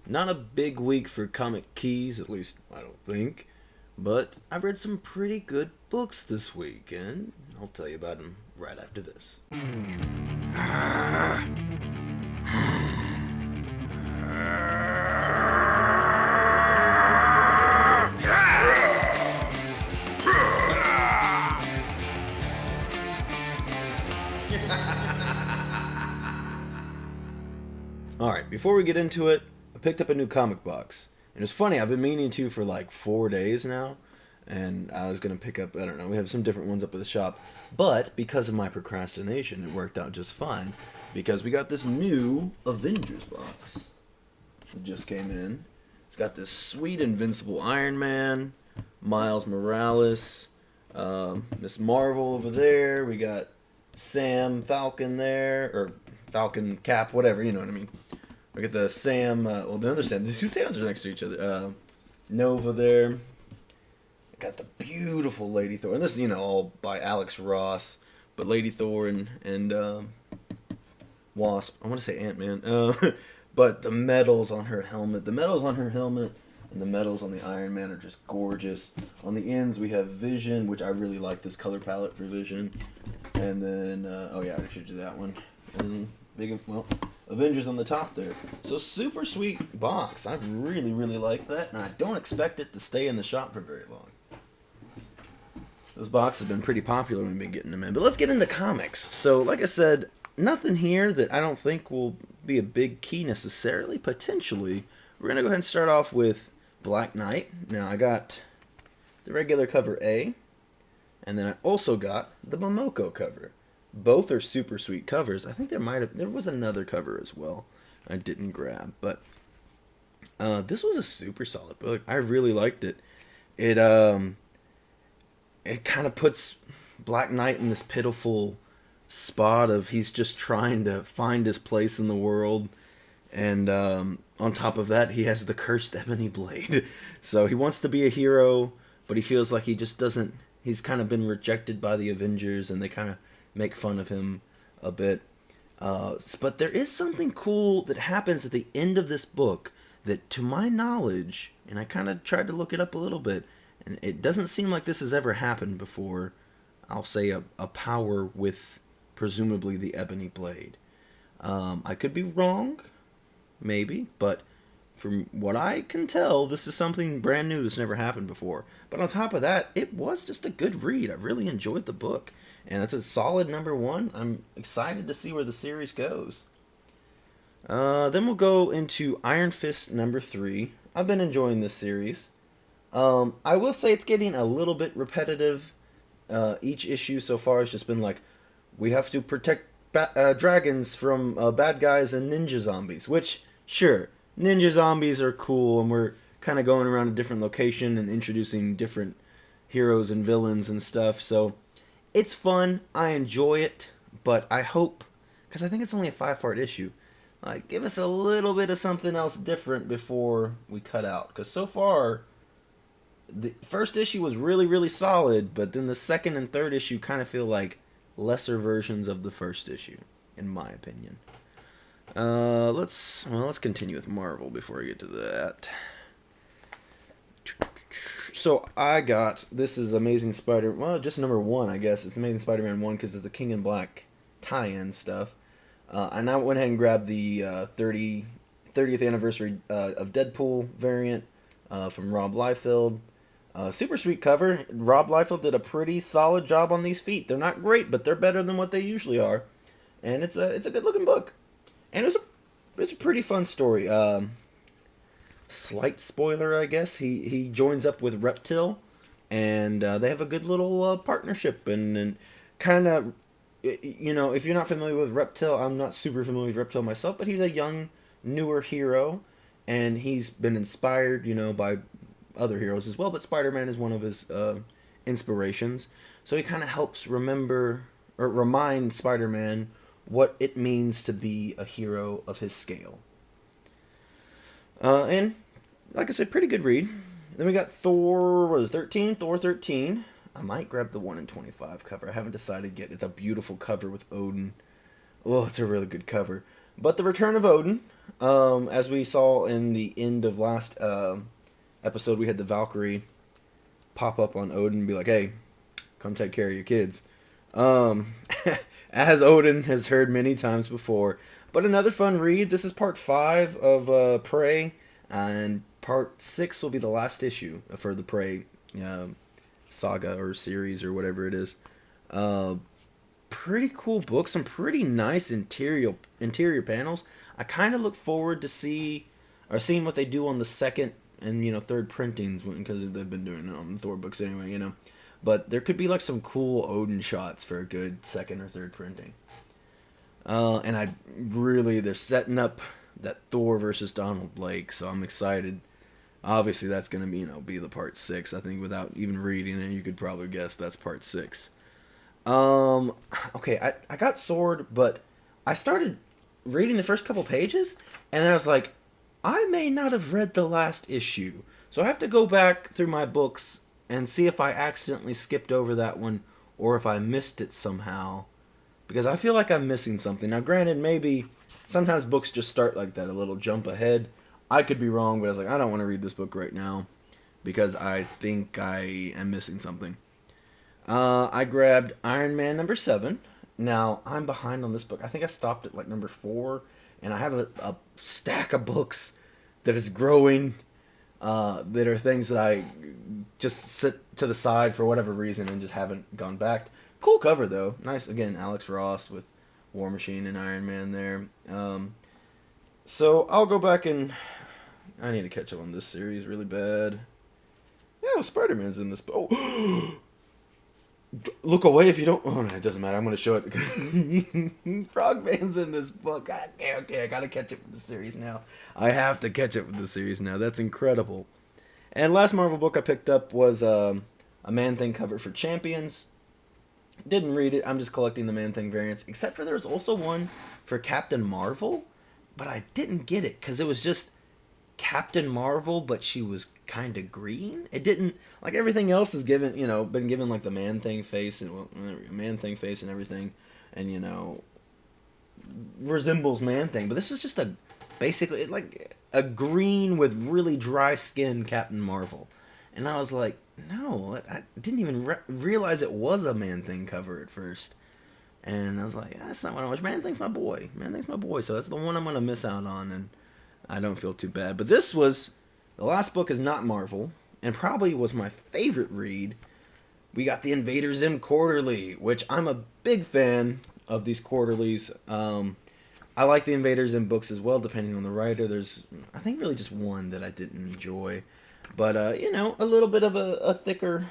Not a big week for comic keys, at least I don't think. But I've read some pretty good books this week, and I'll tell you about them right after this. Alright, before we get into it, I picked up a new comic box. And it's funny, I've been meaning to for like 4 days now. And I was going to pick up, I don't know, we have some different ones up at the shop. But because of my procrastination, it worked out just fine. Because we got this new Avengers box. It just came in. It's got this sweet Invincible Iron Man, Miles Morales, Miss Marvel over there. We got Sam Falcon there, or Falcon Cap, whatever, you know what I mean. We got the Sam, the other Sam, these two Sams are next to each other. Nova there. Got the beautiful Lady Thor, and this, all by Alex Ross, but Lady Thor and Wasp. I want to say Ant-Man, but the medals on her helmet, and the medals on the Iron Man are just gorgeous. On the ends, we have Vision, which I really like this color palette for Vision, and then I should do that one, and Avengers on the top there. So super sweet box. I really, really like that, and I don't expect it to stay in the shop for very long. Those boxes have been pretty popular when we've been getting them in. But let's get into comics. So, like I said, nothing here that I don't think will be a big key necessarily. Potentially, we're going to go ahead and start off with Black Knight. Now, I got the regular cover A, and then I also got the Momoko cover. Both are super sweet covers. I think there was another cover as well I didn't grab. But this was a super solid book. I really liked it. It kind of puts Black Knight in this pitiful spot of he's just trying to find his place in the world. And on top of that, he has the cursed Ebony Blade. So he wants to be a hero, but he feels like he just doesn't. He's kind of been rejected by the Avengers, and they kind of make fun of him a bit. But there is something cool that happens at the end of this book that, to my knowledge, and I kind of tried to look it up a little bit, and it doesn't seem like this has ever happened before. I'll say a power with presumably the Ebony Blade. I could be wrong, maybe, but from what I can tell, this is something brand new that's never happened before. But on top of that, it was just a good read. I really enjoyed the book, and it's a solid #1. I'm excited to see where the series goes. Then we'll go into Iron Fist #3. I've been enjoying this series. I will say it's getting a little bit repetitive. Each issue so far has just been like, we have to protect dragons from bad guys and ninja zombies. Which, sure, ninja zombies are cool, and we're kind of going around a different location and introducing different heroes and villains and stuff. So it's fun. I enjoy it, but I hope, because I think it's only a 5-part issue, give us a little bit of something else different before we cut out. Because so far, the first issue was really, really solid, but then the second and third issue kind of feel like lesser versions of the first issue, in my opinion. Let's continue with Marvel before we get to that. So I got, this is Amazing Spider, just #1, I guess. It's Amazing Spider-Man 1 because it's the King in Black tie-in stuff. And I went ahead and grabbed the 30th anniversary of Deadpool variant from Rob Liefeld. Super sweet cover. Rob Liefeld did a pretty solid job on these feet. They're not great, but they're better than what they usually are. And it's a good looking book. And it was a pretty fun story. Slight spoiler, I guess. He joins up with Reptile, and they have a good little partnership. And kind of, if you're not familiar with Reptile, I'm not super familiar with Reptile myself, but he's a young, newer hero, and he's been inspired, by other heroes as well, but Spider-Man is one of his inspirations. So he kind of helps remind Spider-Man what it means to be a hero of his scale. And, like I said, pretty good read. Then we got Thor 13. I might grab the 1 in 25 cover. I haven't decided yet. It's a beautiful cover with Odin. Oh, it's a really good cover. But The Return of Odin, As we saw in the end of last episode, we had the Valkyrie pop up on Odin and be like, "Hey, come take care of your kids." Um, as Odin has heard many times before. But another fun read. This is part 5 of Prey, and part 6 will be the last issue for the Prey saga or series or whatever it is. Pretty cool book. Some pretty nice interior panels. I kind of look forward to seeing what they do on the second and third printings because they've been doing it on the Thor books anyway. But there could be like some cool Odin shots for a good second or third printing. And they're setting up that Thor versus Donald Blake, so I'm excited. Obviously, that's gonna be the part 6. I think without even reading it, you could probably guess that's part 6. Okay, I got Sword, but I started reading the first couple pages, and then I was like, I may not have read the last issue, so I have to go back through my books and see if I accidentally skipped over that one or if I missed it somehow. Because I feel like I'm missing something. Now, granted, maybe sometimes books just start like that, a little jump ahead. I could be wrong, but I was like, I don't want to read this book right now because I think I am missing something. I grabbed Iron Man number 7. Now, I'm behind on this book. I think I stopped at like number 4, and I have a stack of books that is growing that are things that I just sit to the side for whatever reason and just haven't gone back. Cool cover though, nice. Again, Alex Ross with War Machine and Iron Man there. So I'll go back and I need to catch up on this series really bad. Yeah, Spider-Man's in this. Oh, look away if you don't. Oh no, it doesn't matter. I'm gonna show it. Frogman's in this book. Okay, I gotta catch up with the series now. I have to catch up with the series now. That's incredible. And last Marvel book I picked up was a Man-Thing cover for Champions. Didn't read it. I'm just collecting the Man-Thing variants. Except for there was also one for Captain Marvel, but I didn't get it because it was just Captain Marvel, but she was kind of green. It didn't like everything else is given. Been given like the Man-Thing face and Man-Thing face and everything, and resembles Man-Thing. But this is just basically like a green with really dry skin Captain Marvel, and I was like, no, I didn't even realize it was a Man-Thing cover at first. And I was like, that's not what I watch. Man-Thing's my boy. Man-Thing's my boy. So that's the one I'm going to miss out on. And I don't feel too bad. But the last book is not Marvel. And probably was my favorite read. We got the Invader Zim Quarterly. Which I'm a big fan of these quarterlies. I like the Invader Zim books as well, depending on the writer. There's, I think, really just one that I didn't enjoy. But, a little bit of a thicker,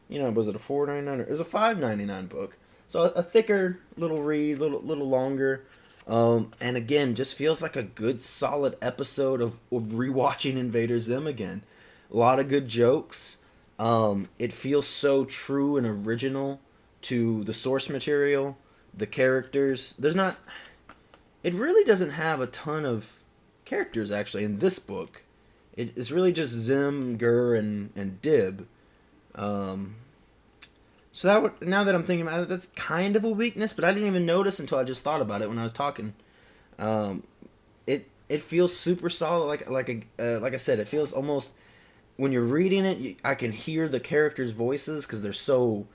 was it a $4.99 or it was a $5.99 book. So a thicker little read, little longer. And again, just feels like a good solid episode of rewatching Invader Zim again. A lot of good jokes. It feels so true and original to the source material, the characters. It really doesn't have a ton of characters actually in this book. It's really just Zim, Gur, and Dib. So now that I'm thinking about it, that's kind of a weakness, but I didn't even notice until I just thought about it when I was talking. It feels super solid, like I said, it feels almost when you're reading it, I can hear the characters' voices because they're so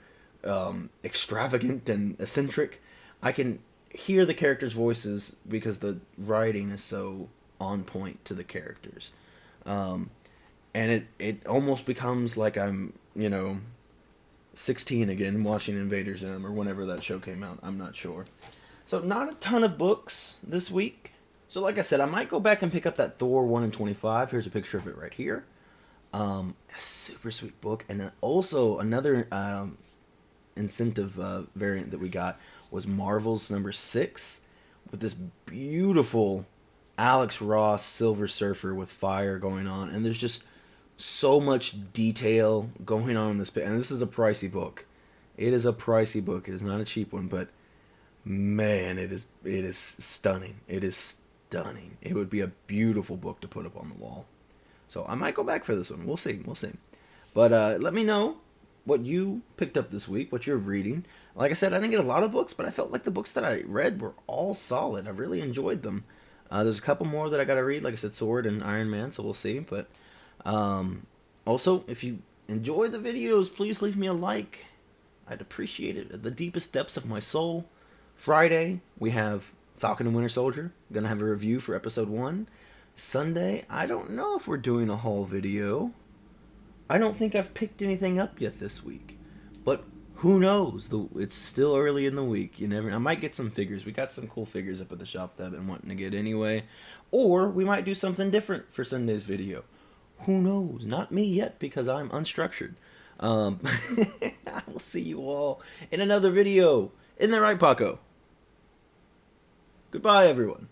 extravagant and eccentric. I can hear the characters' voices because the writing is so on point to the characters. And it almost becomes like I'm, 16 again watching Invader Zim or whenever that show came out. I'm not sure. So not a ton of books this week. So like I said, I might go back and pick up that Thor 1 in 25. Here's a picture of it right here. A super sweet book. And then also another incentive variant that we got was Marvel's number 6 with this beautiful Alex Ross Silver Surfer with fire going on, and there's just so much detail going on in this. And this is a pricey book. It is a pricey book. It is not a cheap one, but man, it is stunning. It is stunning. It would be a beautiful book to put up on the wall. So I might go back for this one. We'll see. But let me know what you picked up this week, what you're reading. Like I said, I didn't get a lot of books, but I felt like the books that I read were all solid. I really enjoyed them. There's a couple more that I gotta read, like I said, Sword and Iron Man, so we'll see. But also, if you enjoy the videos, please leave me a like. I'd appreciate it at the deepest depths of my soul. Friday, we have Falcon and Winter Soldier. I'm gonna have a review for episode 1. Sunday, I don't know if we're doing a haul video. I don't think I've picked anything up yet this week. But who knows? It's still early in the week. I might get some figures. We got some cool figures up at the shop that I've been wanting to get anyway. Or we might do something different for Sunday's video. Who knows? Not me yet, because I'm unstructured. I will see you all in another video. Isn't that right, Paco? Goodbye, everyone.